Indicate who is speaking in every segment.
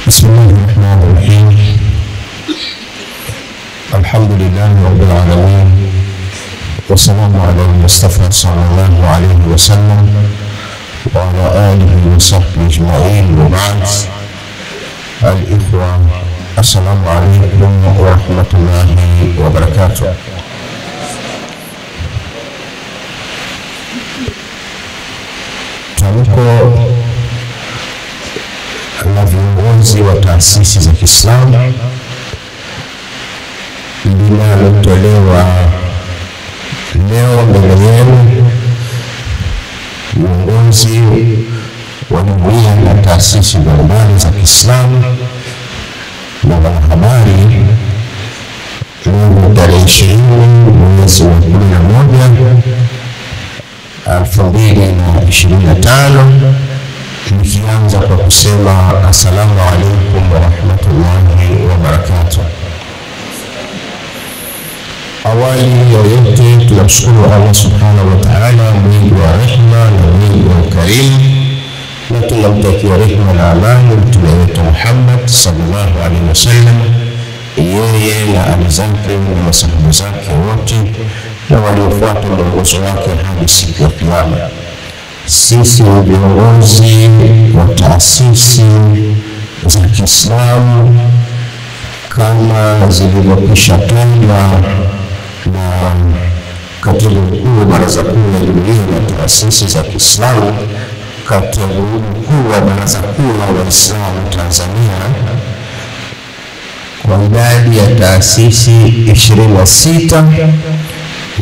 Speaker 1: بسم الله الرحمن الرحيم. الحمد لله رب العالمين، والسلام على المصطفى صلى الله عليه وسلم وعلى آله وصحبه أجمعين، وبعد. الإخوة، السلام عليكم ورحمة الله وبركاته. Tamko la viongozi wa taasisi za Kiislamu linalotolewa leo mbele yenu, viongozi wa jumuiya na taasisi mbalimbali za Kiislamu na wanahabari, leo tarehe 20 mwezi wa 11 2025, nikianza kwa kusema assalamu alaikum wa rahmatullahi wa barakatuh. Awali ya yote, tunamshukuru Allah subhanahu wa ta'ala, mwingi wa rehema na mwingi wa ukarimu, na tunamtakia rehema na amani mtume wetu Muhammad sallallahu alaihi wasallam, yeye na ali zake na masahaba zake wote na waliofuata mwongozo wake hadi siku ya Kiyama. Sisi ni viongozi wa taasisi za Kiislamu kama zilivyokwisha tajwa na katibu mkuu wa Baraza Kuu la Jumuiya na Taasisi za Kiislamu, katibu mkuu wa Baraza Kuu la Waislamu Tanzania, kwa idadi ya taasisi 26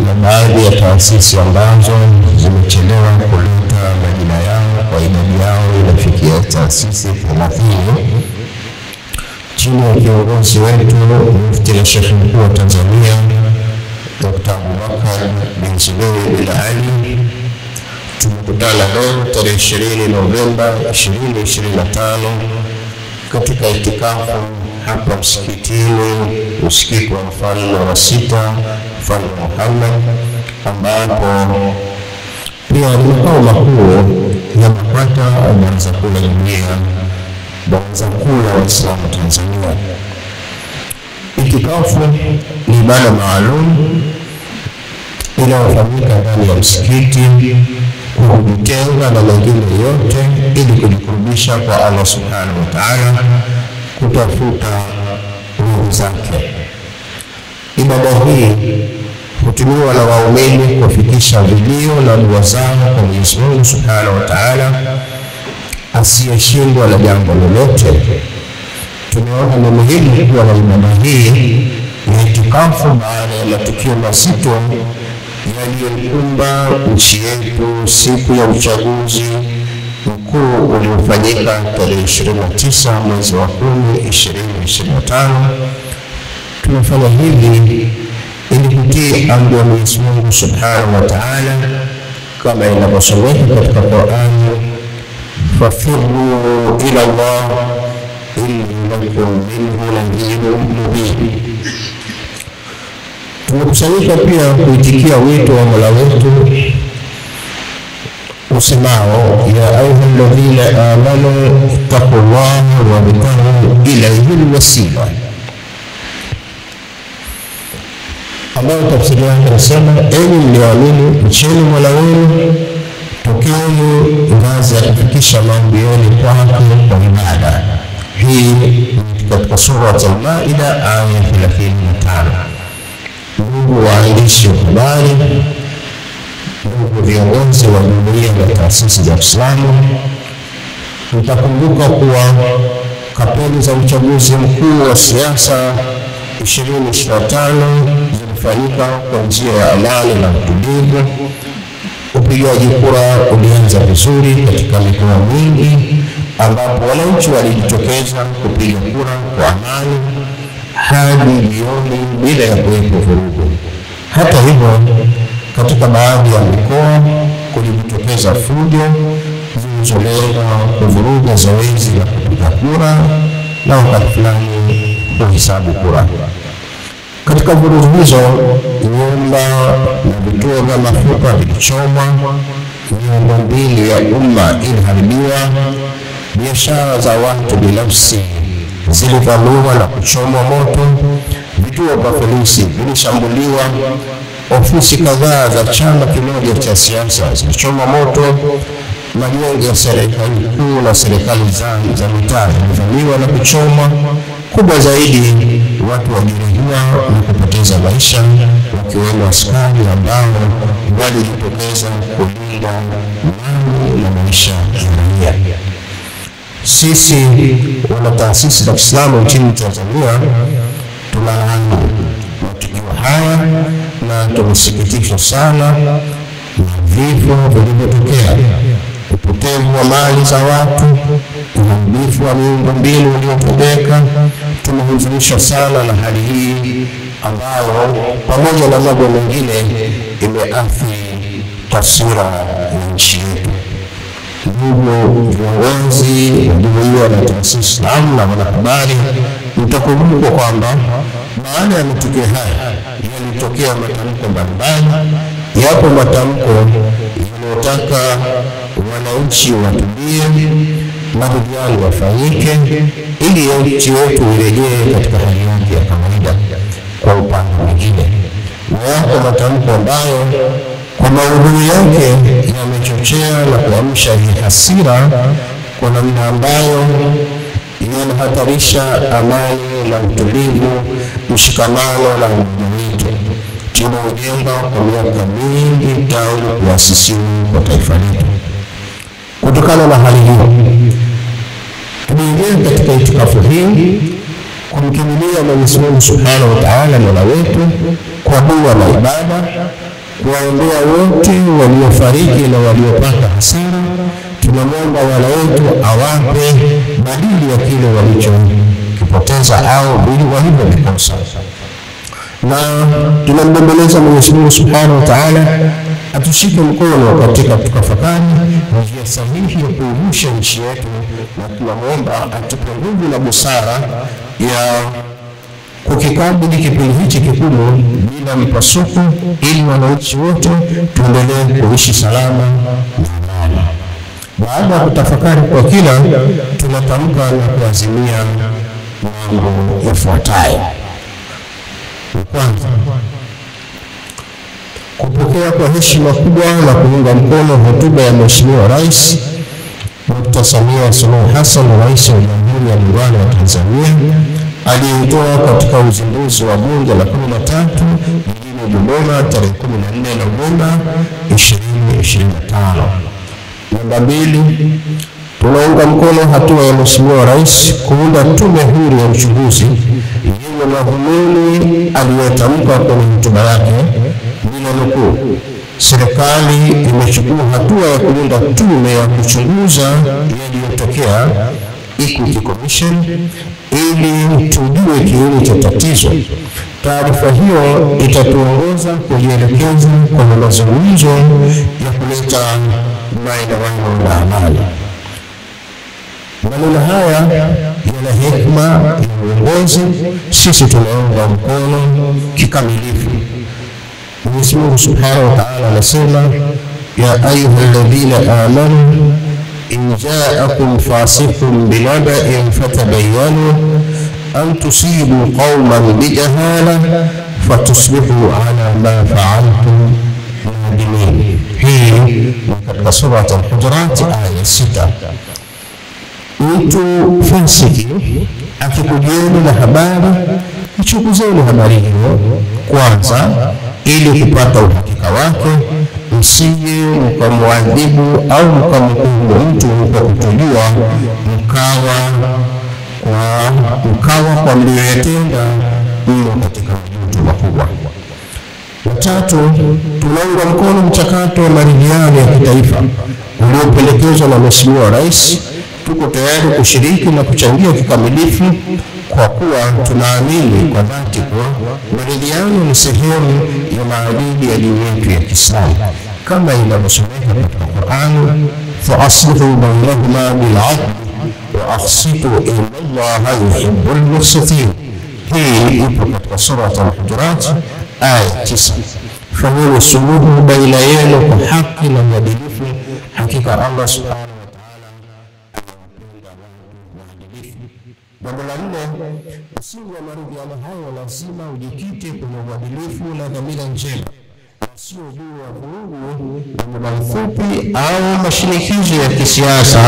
Speaker 1: na baadhi ya taasisi ambazo zimechelewa kuleta majina yao, kwa idadi yao inafikia taasisi 30, chini ya kiongozi wetu Mufti na Sheikh Mkuu wa Tanzania Dr. Abubakar bin Zubeir bin Ali. Tumekutana leo tarehe 20 Novemba 2025 katika itikafu hapa msikitini, msikiti wa Mfalme wa Sita, Mfalme Muhammad, ambapo pia ni makao makuu ya BAKWATA au Baraza Kuu la Jumuiya, Baraza Kuu la Waislamu Tanzania. Itikafu ni ibada maalum inayofanyika ndani ya msikiti kwa kujitenga na mengine yote ili kujikurubisha kwa Allah subhanahu wa ta'ala, kutafuta nguvu zake. Ibada hii hutumiwa na waumini kufikisha vilio na dua zao kwa Mwenyezi Mungu subhanahu wa ta'ala, asiyeshindwa na jambo lolote. Tumeona ni muhimu kuwa na ibada hii ya itikafu baada ya matukio mazito yaliyokumba nchi yetu siku ya uchaguzi mkuu uliofanyika tarehe 29 mwezi wa 10 2025. Tumefanya hivi ili kutii amri ya Mwenyezi Mungu subhanahu wa ta'ala kama inavyosomeka katika Qur'an, fafirru ila Allah inni lakum minhu nadhirun mubin. Tumekusanyika pia kuitikia wito wa Mola wetu usemao, ya ayyuhalladhina amanu ittaqullaha wabtaghu ilayhi wasila, ambayo tafsiri yake inasema, enyi mlioamini, mcheni Mola wenu, tokeni ngazi ya kufikisha maombi yenu kwake kwa ibada. Hii katika sura Al-Maida aya 35. Ndugu waandishi wa habari, ndugu viongozi wa jumuiya na taasisi za Kiislamu, mtakumbuka kuwa kampeni za uchaguzi mkuu wa siasa 2025 zilifanyika kwa njia ya amani na utulivu. Upigaji kura ulianza vizuri katika mikoa mingi, ambapo wananchi walijitokeza kupiga kura kwa amani hadi jioni bila ya kuwepo vurugu. Hata hivyo, katika baadhi ya mikoa kulijitokeza fujo zilizolenga kuvuruga zoezi la kupiga kura na wakati fulani kuhesabu kura. Katika vurugu hizo, nyumba na vituo vya mafuta vilichomwa, miundombinu ya umma iliharibiwa, biashara za watu binafsi zilivamiwa na kuchomwa moto, vituo vya polisi vilishambuliwa, ofisi kadhaa za chama kimoja cha siasa zilichomwa moto, majengo ya serikali kuu na serikali za mitaa zilivamiwa na kuchomwa. Kubwa zaidi, watu wajeruhiwa na kupoteza maisha, wakiwemo askari ambao walijitokeza kulinda mali na maisha ya raia. Sisi wana taasisi za Kiislamu nchini Tanzania tunalaani matukio haya na tumesikitishwa sana na vifo vilivyotokea, upotevu wa mali za watu, uharibifu wa miundombinu uliotendeka. Tumehuzunishwa sana na hali hii ambayo pamoja na mambo mengine imeathiri taswira ya nchi yetu. Ndugu viongozi wa jumuiya na taasisi Islamu na wanahabari, mtakumbuka kwamba baada ya matukio haya yalitokea matamko mbalimbali. Yapo matamko yanayotaka wananchi watulie, maridhiano yafanyike ili nchi yetu irejee katika hali yake ya kawaida. Kwa upande mwingine, yapo matamko ambayo kwa maudhui yake yamechochea na kuamsha hasira kwa namna ambayo yanahatarisha amani na utulivu, mshikamano na umoja wetu tunaojenga kwa miaka mingi tangu kuasisiwa kwa taifa letu. Kutokana na hali hiyo, tumeingia katika itikafu hii kumkimbilia Mwenyezi Mungu Subhanahu wa Ta'ala, Mola wetu, kwa dua na ibada, kuwaombea wote waliofariki na waliopata hasara. Tunamwomba Mola wetu awape badili ya kile walichokipoteza au walivyovikosa, na tunambembeleza Mwenyezi Mungu Subhanahu wa Ta'ala atushike mkono katika kutafakari njia sahihi ya kuimarisha nchi yetu, na tunamwomba atupe nguvu na busara ya kukikabili kipindi hichi kikubwa bila mpasuko, ili wananchi wote tuendelee kuishi salama na amani. Baada ya kutafakari kwa kina, tunatamka na kuazimia mambo yafuatayo. Kwanza, kupokea kwa heshima kubwa na kuunga mkono hotuba ya Mheshimiwa Rais Dr. Samia Suluhu Hassan, Rais wa Jamhuri ya Muungano wa Tanzania, aliyotoa katika uzinduzi wa Bunge la 13 mjini Dodoma tarehe 14 Novemba 2025. Namba 2, tunaunga mkono hatua ya Mheshimiwa Rais kuunda tume huru ya uchunguzi yenye madhumuni aliyotamka kwenye hotuba yake. Ninanukuu, serikali imechukua hatua ya kuunda tume ya kuchunguza yaliyotokea, Equity Commission, ili tujue kiini cha tatizo. Taarifa hiyo itatuongoza kujielekeza kwenye mazungumzo ya kuleta maelewano na amani. Maneno haya yana hekima ya uongozi, sisi tunaunga mkono kikamilifu. Mwenyezi Mungu Subhanahu wa Ta'ala anasema, ya ayyuhalladhina amanu in ja'akum fasiqun binaba'in fatabayyanu an tusibu qauman bijahala fatusbihu ala ma fa'altum nadimin. Hii katika sura Al-Hujurat aya 6. Mtu fasiki akikujieni na habari, ichukuzeni habari hiyo kwanza ili kupata uhakika wake, msije mkamwadhibu au mkamhukumu mtu kwa kutojua mkawa kwa mlioyatenda mno katika majuto makubwa. 3, tunaunga mkono mchakato wa maridhiano ya kitaifa uliopelekezwa na Mheshimiwa Rais. Tuko tayari kushiriki na kuchangia kikamilifu, kwa kuwa tunaamini kwa dhati kuwa maridhiano ni sehemu ya maadili ya dini yetu ya Kiislamu, kama inavyosomeka katika Qur'an, fa aslihu bainahuma bil 'adl wa aqsitu inna Allaha yuhibbul muqsitin. Hii ipo katika sura Al-Hujurat aya 9. Fanyeni suluhu baina yenu kwa haki na uadilifu, hakika Allah Subhanahu wa Ta'ala uadilifu. Jambo la 4, msingi wa maridhiano hayo lazima ujikite kwenye uadilifu na dhamira njema, sio juu ya vurugu na muda mfupi au mashinikizo ya kisiasa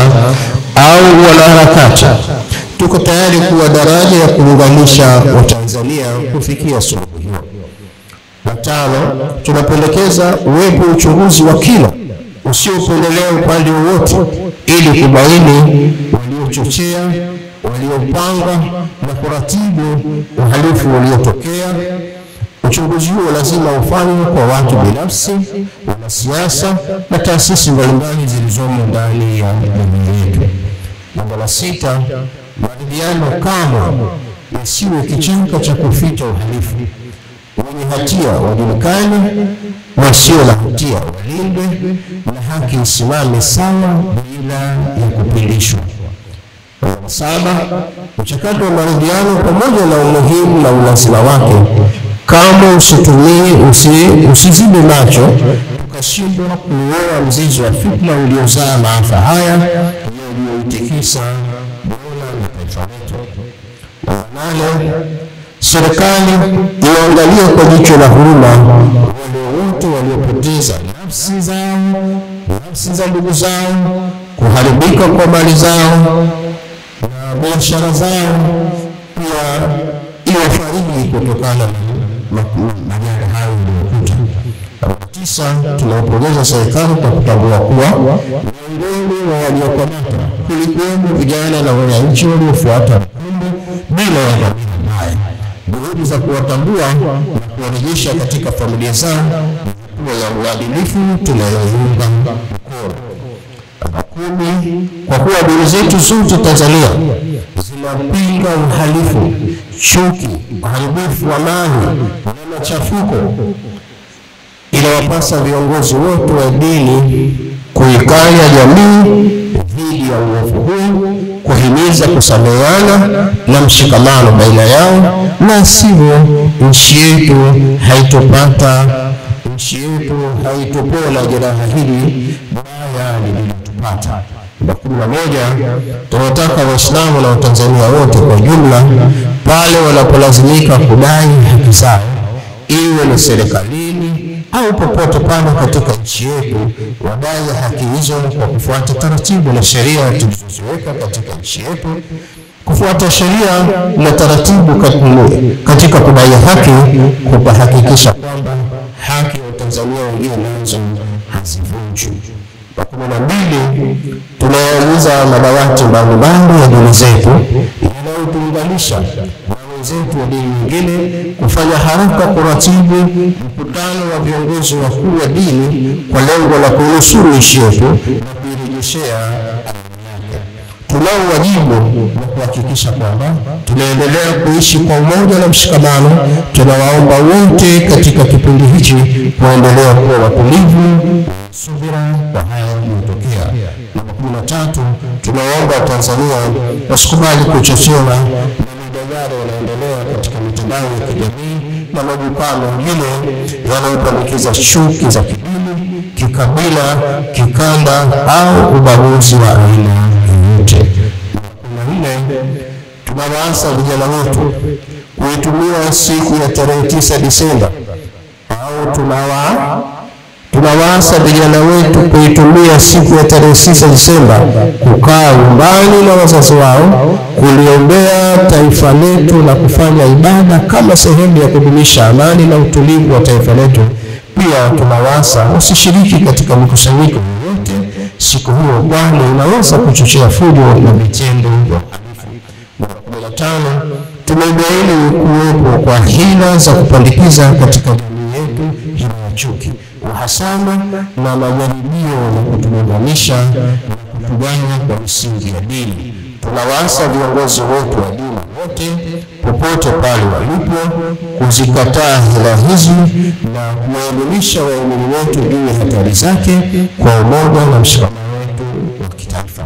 Speaker 1: au wanaharakati. Tuko tayari kuwa daraja ya kuunganisha Watanzania kufikia suluhu hiyo. 5, tunapendekeza uwepo uchunguzi wa kina usiopendelea upande wowote ili kubaini waliochochea, waliopanga na kuratibu uhalifu uliotokea. Uchunguzi huo lazima ufanywe kwa watu binafsi, wanasiasa na taasisi mbalimbali zilizomo ndani ya jamii yetu. Jambo la 6, maridhiano kamwe yasiwe kichaka cha kuficha uhalifu. Wenye hatia wajulikane, wasio na hatia walindwe, na haki isimame sawa bila ya kupindishwa. 7, mchakato wa maridhiano pamoja na umuhimu na ulazima wake kama usizibe macho tukashindwa kuoa mzizi wa fitna uliozaa maafa haya yaliyoitikisa dola na taifa letu. 8, serikali iangalie kwa jicho la huruma wale wote waliopoteza nafsi za ndugu zao, kuharibika kwa mali zao na biashara zao, pia iwafariji kutokana na majanga hayo yaliyokuta. 9, tunaipongeza serikali kwa kutambua kuwa miongoni mwa waliokamatwa kulikuwemo vijana na wananchi waliofuata bila ya dhamira mbaya. Juhudi za kuwatambua na kuwarejesha katika familia zao kwa ya uadilifu tunayoiunga mkono. 10, kwa kuwa dini zetu zote Tanzania zinapinga uhalifu, chuki, uharibifu wa mali na machafuko, inawapasa viongozi wote wa dini kuikanya jamii dhidi ya uovu huu, kuhimiza kusameheana na mshikamano baina yao, na sivyo nchi yetu haitopona jeraha hili baya lililotupata. 11, tunataka Waislamu na Watanzania wote kwa jumla pale wanapolazimika kudai haki zao, iwe ni serikalini au popote pale katika nchi yetu, wadai haki hizo kwa kufuata taratibu na sheria tulizoziweka katika nchi yetu, kufuata sheria na taratibu katika kudai haki, kuhakikisha kwamba haki ya Tanzania wengine nazo hazivunjwi. 12, tunawauliza madawati mbalimbali ya dini zetu yanayotuunganisha na wenzetu wa dini nyingine kufanya haraka kuratibu mkutano wa viongozi wakuu wa dini kwa lengo la kunusuru nchi yetu na kuirejeshea amani yake. Tunao wajibu wa kuhakikisha kwamba tunaendelea kuishi kwa umoja na mshikamano. Tunawaomba wote katika kipindi hichi kuendelea kuwa watulivu, subira kwa haya yaliyotokea. 13, tunaomba Tanzania wasikubali kuchochewa na mijadala inaendelea katika mitandao ya kijamii na majukwaa mengine yanayopandikiza chuki za kidini, kikabila, kikanda au ubaguzi wa aina yoyote. 14, tunawaasa vijana wetu kuitumia siku ya tarehe 9 Disemba au tunawaasa vijana wetu kuitumia siku ya tarehe 9 Disemba kukaa nyumbani na wazazi wao, kuliombea taifa letu na kufanya ibada kama sehemu ya kudumisha amani na utulivu wa taifa letu. Pia tunawaasa usishiriki katika mkusanyiko yoyote siku hiyo, kwani inaweza kuchochea fujo na vitendo vya uhalifu. 15, tumebaini kuwepo kwa hila za kupandikiza katika jamii yetu hila ya chuki, uhasama na majaribio ya kutuunganisha na kutugawanya kwa misingi ya dini. Tunawaasa viongozi wetu wa dini wote popote pale walipo kuzikataa hila hizi na kuwaelimisha waumini wetu juu ya hatari zake kwa umoja na mshikamano wetu wa kitaifa.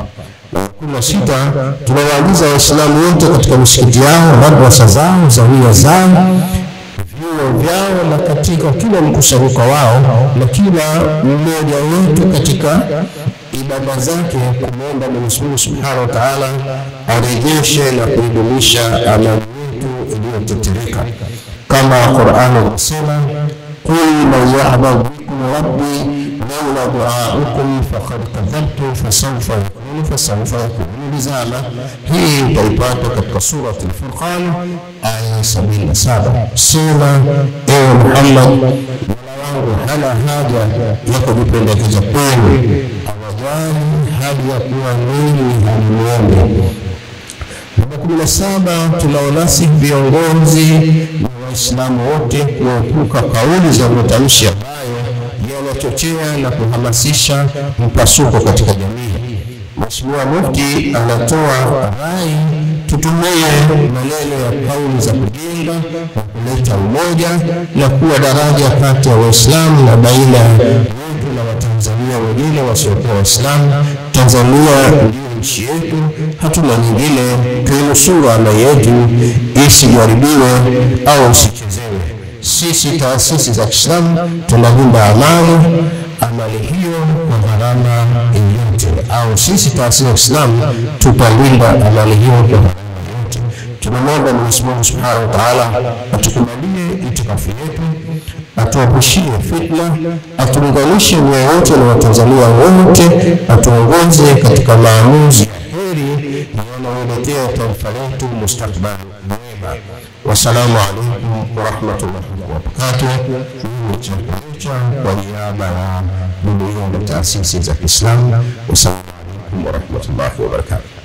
Speaker 1: 16, tunawaagiza Waislamu wote katika misikiti yao, madrasa zao, zawia zao, vyuo vyao na katika kila mkusanyiko wao na kila mmoja wetu katika ibada zake kumwomba Mwenyezi Mungu Subhanahu wa Ta'ala arejeshe na kuidumisha amani yetu iliyotetereka, kama Qur'an inasema qul man ya'budu bikum rabbi lawla du'aukum faqad kadhabtum fasawfa yakunu lizama. Hii utaipata katika sura Al-Furqan aya 77. Sema ewe Muhammad, hana haja ya kujipendekeza kwenu, hawajali hali ya kuwa nini halimuombe. Namba 17, tunaonasi viongozi na Waislamu wote kuepuka kauli za matamshi ambayo yanachochea na kuhamasisha mpasuko katika jamii. Mheshimiwa Mufti anatoa rai tutumie maneno ya kauli za kujenga na kuleta umoja na kuwa daraja kati ya Waislamu na baina yetu na Watanzania wengine wasiokuwa Waislamu. Tanzania ndio nchi yetu, hatuna nyingine. Tuinusuru amani yetu isijaribiwe au isichezewe. Sisi taasisi za Kiislamu tunalinda amani hiyo kwa gharama yoyote, au sisi taasisi za Kiislamu tutalinda amani hiyo kwa gharama yoyote. Tunamwomba Mwenyezi Mungu Subhanahu wa Ta'ala atukubalie itikafu yetu, atuepushie fitna, atuunganishe nia yote na Watanzania wote, atuongoze katika maamuzi ya heri yanayoletea taifa letu mustakbali mwema. Wassalamu alaikum warahmatullahi wabarakatuh. Kwa niaba ya jumuiya na taasisi za Kiislamu, wassalamu alaikum warahmatullahi wabarakatuh.